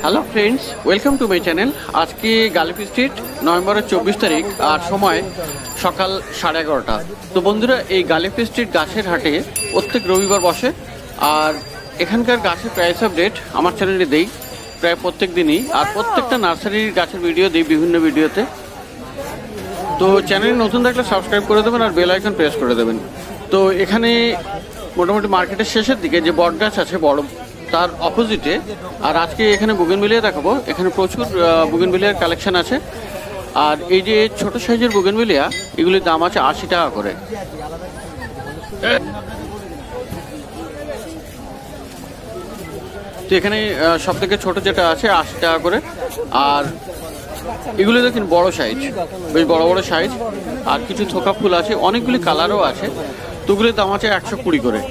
Hello friends, welcome to my channel. আজকে Ghalib street নভেম্বরের 24 তারিখ আর সময় সকাল 11:30। তো বন্ধুরা, এই গালিফ স্ট্রিট গাছের হাটে প্রত্যেক রবিবার বসে। আর এখানকার গাছের প্রাইস আপডেট আমার চ্যানেলে দেই প্রায় প্রত্যেক দিনই, আর প্রত্যেকটা নার্সারির গাছের ভিডিও দিই বিভিন্ন ভিডিওতে। তো চ্যানেলে নতুন থাকলে সাবস্ক্রাইব করে দেবেন আর বেল আইকন প্রেস করে দেবেন। তো এখানে মোটামুটি মার্কেটের শেষের দিকে যে বট গাছ আছে বড়, তার অপোজিটে, আর আজকে এখানে বুগেনভিলিয়া দেখাবো। এখানে প্রচুর বুগেনভিলিয়ার কালেকশন আছে। আর এই যে ছোট সাইজের বুগেনভিলিয়া, এগুলির দাম আছে 80 টাকা করে। তো এখানে সব থেকে ছোট যেটা আছে 80 টাকা করে। আর এগুলো দেখুন বড় সাইজ, বেশ বড় বড় সাইজ। আর কিছু থোকা ফুল আছে, অনেকগুলি কালারও আছে। তো ওগুলির দাম আছে 120 করে।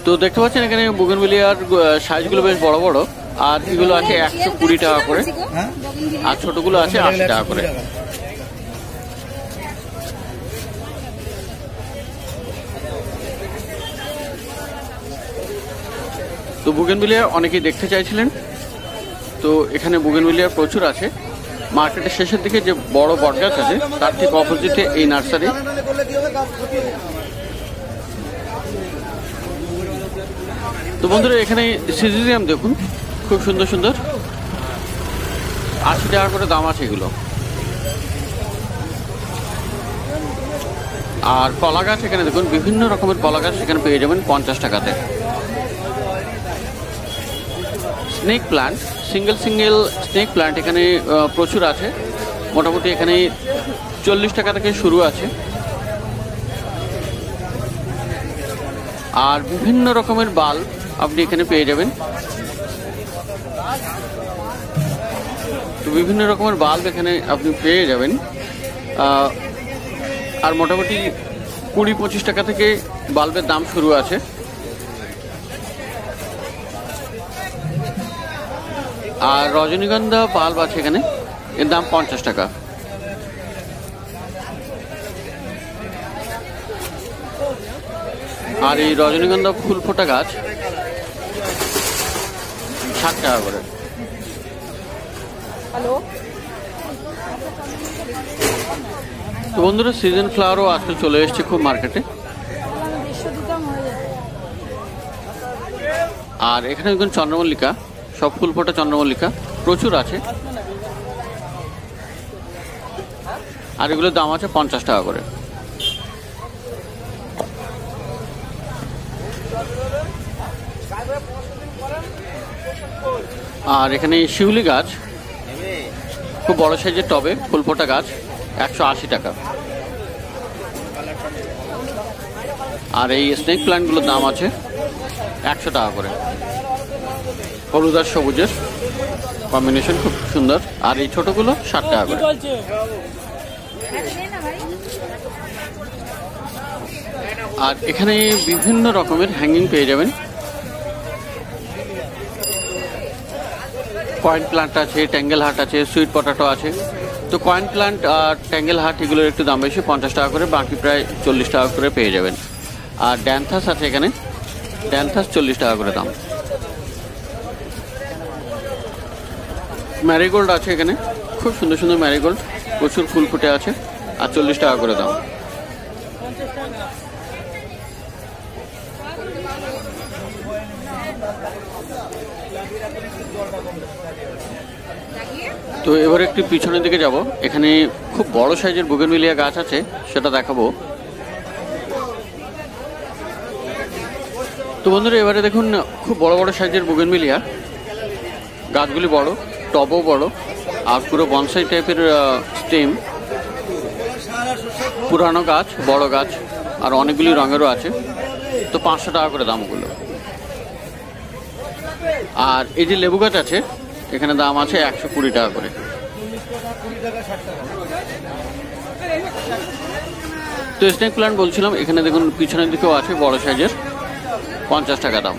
তো দেখতে পাচ্ছেন এখানে বুগেনভিলিয়ার সাইজগুলো বেশ বড় বড়। আর এগুলো আছে 120 টাকা করে, আর ছোটগুলো আছে 80 টাকা করে। তো বুগেনভিলিয়া অনেকেই দেখতে চাইছিলেন, তো এখানে বুগেনভিলিয়া প্রচুর আছে। মার্কেটের শেষের দিকে যে বড় বটগাছ আছে তার ঠিক অপোজিটে এই নার্সারি। তো বন্ধুরা, এখানে সিজিলিয়াম দেখুন, খুব সুন্দর সুন্দর, 80 টাকা করে দাম আছে এগুলো। আর কলা গাছ এখানে দেখুন, বিভিন্ন রকমের কলা গাছ এখানে পেয়ে যাবেন 50 টাকাতে। Snake plant, single snake plant এখানে প্রচুর আছে। মোটামুটি এখানে 40 টাকা থেকে শুরু আছে। আর বিভিন্ন রকমের বাল্ব আপনি এখানে পেয়ে যাবেন। তো বিভিন্ন রকমের বাল্ব এখানে আপনি পেয়ে যাবেন। আর মোটামুটি 20-25 টাকা থেকে বাল্বের দাম শুরু আছে। আর রজনীগন্ধা বাল্ব আছে এখানে, এর দাম 50 টাকা। আর এই রজনীগন্ধা ফুল ফোটা গাছ 60 টাকা করে। তো বন্ধুরা, সিজন ফ্লাওয়ারও আজকাল চলে এসছে খুব মার্কেটে। আর এখানে দেখুন চন্দ্রমল্লিকা, সব ফুল ফোটা চন্দ্রমল্লিকা প্রচুর আছে। আর এগুলোর দাম আছে 50 টাকা করে। আর এখানে শিউলি গাছ, খুব বড় সাইজের টবে ফুল ফোটা গাছ, 180 টাকা। আর এই স্নেক প্ল্যান্টগুলোর দাম আছে 100 টাকা করে। হলুদ আর সবুজের কম্বিনেশন খুব সুন্দর। আর এই ছোটগুলো 60 টাকা করে। আর এখানে বিভিন্ন রকমের হ্যাঙ্গিং পেয়ে যাবেন। কয়েন প্লান্ট আছে, ট্যাঙ্গেল হার্ট আছে, সুইট পটাটো আছে। তো কয়েন প্লান্ট আর ট্যাঙ্গেল হার্ট এগুলোর একটু দাম বেশি, 50 টাকা করে, বাকি প্রায় 40 টাকা করে পেয়ে যাবেন। আর ড্যান্থাস আছে এখানে, ড্যান্থাস 40 টাকা করে দাম। ম্যারিগোল্ড আছে এখানে, খুব সুন্দর সুন্দর ম্যারিগোল্ড, প্রচুর ফুল ফুটে আছে, আর 40 টাকা করে দাম। তো এবার একটু পিছনের দিকে যাব। এখানে খুব বড় সাইজের বুগেনভিলিয়া গাছ আছে, সেটা দেখাবো। তো বন্ধুরা, এবারে দেখুন খুব বড় বড় সাইজের বুগেনভিলিয়া গাছগুলি, বড় টবও বড়, আর পুরো বনসাই টাইপের স্টেম, পুরানো গাছ, বড় গাছ, আর অনেকগুলি রঙেরও আছে। তো 500 টাকা করে দাম ওগুলো। আর এই যে লেবু গাছ আছে, এখানে দাম আছে 120 টাকা করে। তো স্নেক প্ল্যান্ট বলছিলাম, এখানে দেখুন পিছনের দিকেও আছে বড় সাইজের, 50 টাকা দাম।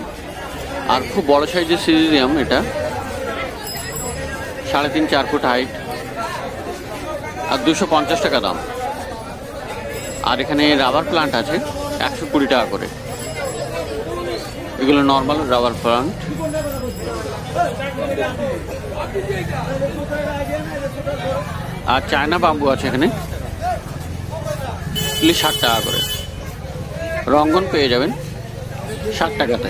আর খুব বড় সাইজের সিজিলিয়াম, এটা 3.5-4 ফুট হাইট, আর 250 টাকা দাম। আর এখানে রাবার প্লান্ট আছে 120 টাকা করে। এগুলো নর্মাল রাবার প্লান্ট। আর চায়না বাম্বু আছে এখানে 60 টাকা করে। রঙ্গন পেয়ে যাবেন 60 টাকাতে।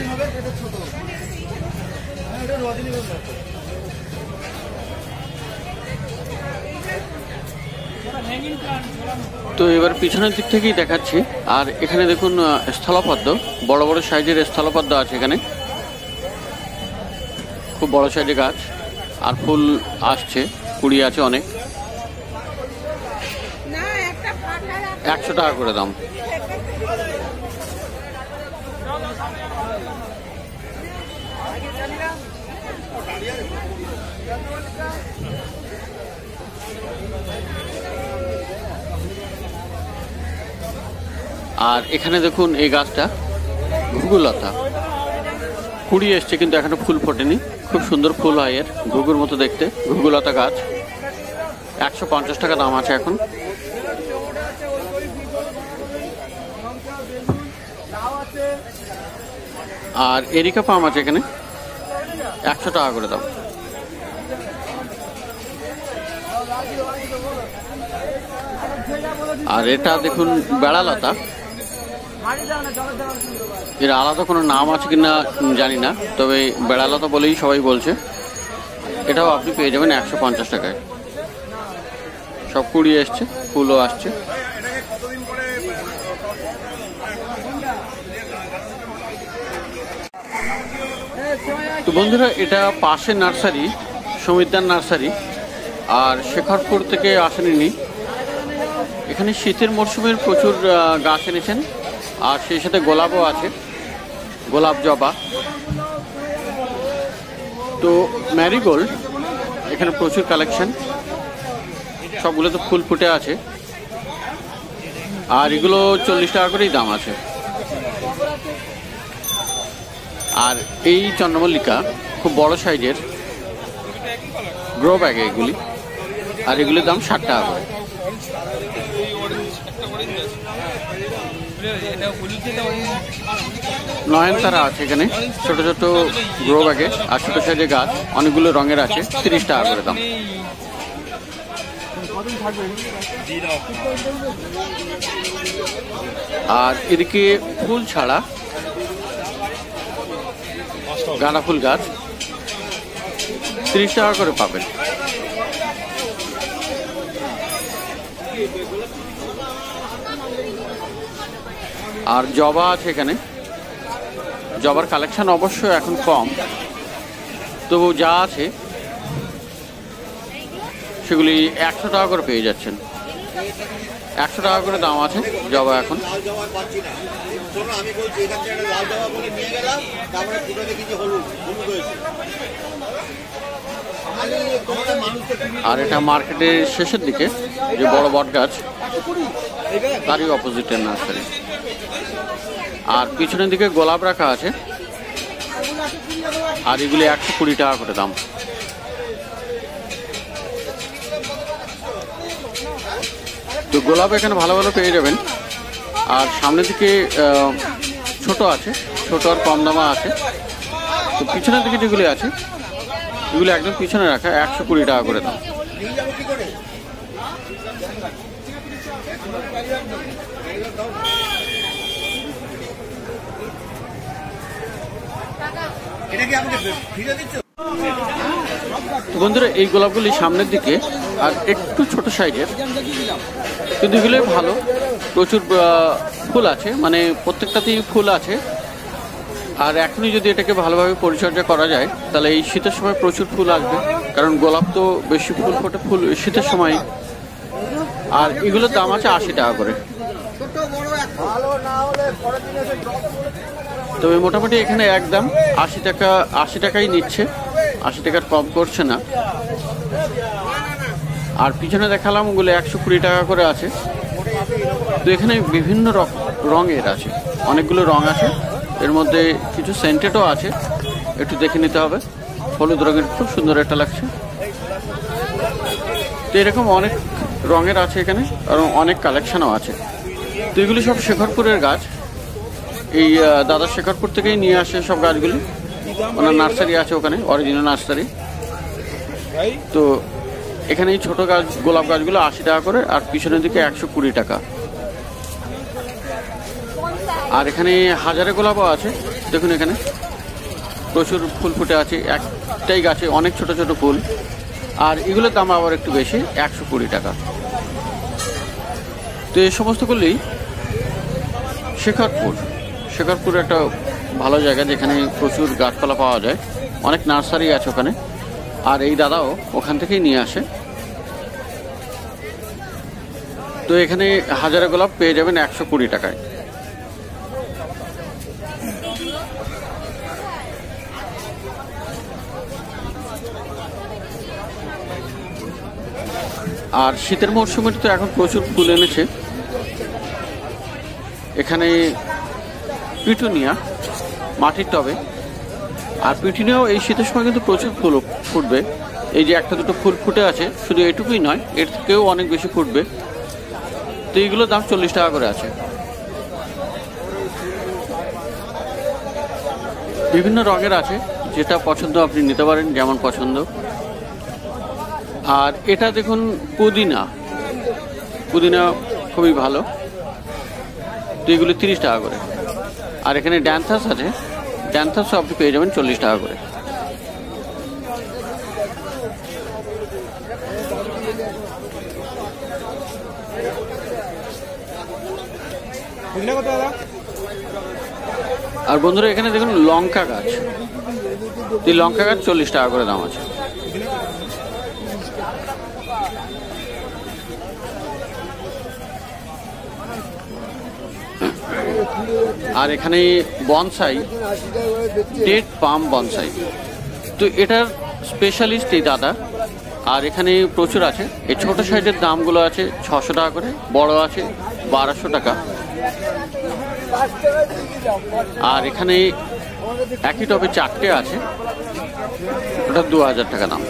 তো এবার পিছনের দিক থেকেই দেখাচ্ছি। আর এখানে দেখুন স্থলপদ্ম, বড় বড় সাইজের স্থলপদ্ম আছে এখানে, খুব বড় সাইজের গাছ। আর ফুল আসছে, কুড়ি আছে অনেক। 100 টাকা করে দাম। আর এখানে দেখুন এই গাছটা ঘুঘুলতা, কুড়ি এসছে কিন্তু এখনো ফুল ফোটেনি। খুব সুন্দর ফুল হয় এর, ঘুঘুর মতো দেখতে। ঘুঘুলতা গাছ 150 টাকা দাম আছে এখন। আর এরিকা পাম আছে এখানে 100 টাকা করে দাম। আর এটা দেখুন বেড়ালতা, এর আলাদা কোনো নাম আছে কিনা জানি না, তবে বেড়ালতা বলেই সবাই বলছে। এটাও আপনি পেয়ে যাবেন 150 টাকায়। সব কুড়ি এসছে, ফুলও আসছে। তো বন্ধুরা, এটা পাশে নার্সারি, সমিতার নার্সারি। আর শেখরপুর থেকে আসেনি। এখানে শীতের মরশুমের প্রচুর গাছ এনেছেন। আর সেই সাথে গোলাপও আছে, গোলাপ, জবা। তো ম্যারিগোল্ড এখানে প্রচুর কালেকশন, সবগুলো তো ফুল ফুটে আছে। আর এগুলো 40 টাকা করেই দাম আছে। আর এই চন্দ্রমল্লিকা খুব বড় সাইজের, গ্রো ব্যাগে এগুলি। আর এগুলির দাম 60 টাকা করে। নয়নতারা আছে এখানে ছোট ছোট গ্রো ব্যাগে। আর ছোট সাইজের গাছ অনেকগুলো রঙের আছে, 30 টাকা করে দাম। আর এদিকে ফুল ছাড়া গাঁদা ফুল গাছ 30 টাকা করে পাবেন। আর জবা আছে এখানে। জবার কালেকশন অবশ্য এখন কম, তবু যা আছে সেগুলি 100 টাকা করে পেয়ে যাচ্ছেন। 100 টাকা করে দাম আছে জবা এখন। আর এটা মার্কেটের শেষের দিকে যে বড় বট গাছ, তারই অপোজিটের নার্সারি। আর পিছনের দিকে গোলাপ রাখা আছে। আর এগুলি 120 টাকা করে দাম। তো গোলাপ এখানে ভালো ভালো পেয়ে যাবেন। আর সামনের দিকে ছোট আছে, ছোট আর কম দামা আছে। তো পিছনের দিকে যেগুলি আছে এগুলি একদম পিছনে রাখা, 120 টাকা করে দাম। বন্ধুরা, এই গোলাপগুলি সামনের দিকে আর একটু ছোট সাইজের, কিন্তু এগুলো ভালো, প্রচুর ফুল আছে, মানে প্রত্যেকটাতেই ফুল আছে। আর এখনই যদি এটাকে ভালোভাবে পরিচর্যা করা যায় তাহলে এই শীতের সময় প্রচুর ফুল আসবে, কারণ গোলাপ তো বেশি ফুল ফোটে ফুল শীতের সময়। আর এগুলোর দাম আছে 80 টাকা করে। তবে মোটামুটি এখানে একদম 80 টাকাই নিচ্ছে, 80 টাকার কম করছে না। আর পিছনে দেখালাম ওগুলো 120 টাকা করে আছে। তো এখানে বিভিন্ন রঙের আছে, অনেকগুলো রং আছে। এর মধ্যে কিছু সেন্টেডও আছে, একটু দেখে নিতে হবে। হলুদ রঙের খুব সুন্দর একটা লাগছে। তো এরকম অনেক রঙের আছে এখানে, আর অনেক কালেকশনও আছে। তো এগুলি সব শেখরপুরের গাছ। এই দাদা শেখরপুর থেকেই নিয়ে আসে সব গাছগুলি। ওনার নার্সারি আছে ওখানে, অরিজিনাল নার্সারি। তো এখানে এই ছোটো গাছ গোলাপ গাছগুলো 80 টাকা করে, আর পিছনের দিকে 120 টাকা। আর এখানে হাজারে গোলাপও আছে, দেখুন এখানে প্রচুর ফুল ফুটে আছে একটাই গাছে, অনেক ছোট ছোট ফুল। আর এগুলোর দাম আবার একটু বেশি, 120 টাকা। তো এই সমস্তগুলি শেখরপুর একটা ভালো জায়গা, যেখানে প্রচুর গাছপালা পাওয়া যায়, অনেক নার্সারি আছে ওখানে। আর এই দাদাও ওখান থেকেই নিয়ে আসে। তো এখানে হাজারে গোলাপ পেয়ে যাবেন 120 টাকায়। আর শীতের মরশুমে তো এখন প্রচুর ফুল এনেছে। এখানে পিটুনিয়া মাটির টবে, আর পিটুনিয়াও এই শীতের সময় কিন্তু প্রচুর ফুল ফুটবে। এই যে একটা দুটো ফুল ফুটে আছে, শুধু এটুকুই নয়, এর থেকেও অনেক বেশি ফুটবে। তো এইগুলোর দাম 40 টাকা করে আছে। বিভিন্ন রঙের আছে, যেটা পছন্দ আপনি নিতে পারেন, যেমন পছন্দ। আর এটা দেখুন পুদিনা খুবই ভালো। তো এগুলো 30 টাকা করে। আর এখানে ড্যান্থাস আছে, ড্যান্থাসও আপনি পেয়ে যাবেন 40 টাকা করে। আর বন্ধুরা এখানে দেখুন লঙ্কা গাছ, এই লঙ্কা গাছ 40 টাকা করে দাম আছে। আর এখানে বনসাই, ডেট পাম বনসাই, তো এটার স্পেশালিস্ট এই দাদা। আর এখানে প্রচুর আছে। এই ছোট সাইজের দামগুলো আছে 600 টাকা করে, বড় আছে 1200 টাকা। আর এখানে একই টবে 4টে আছে, ওটা 2000 টাকা দাম।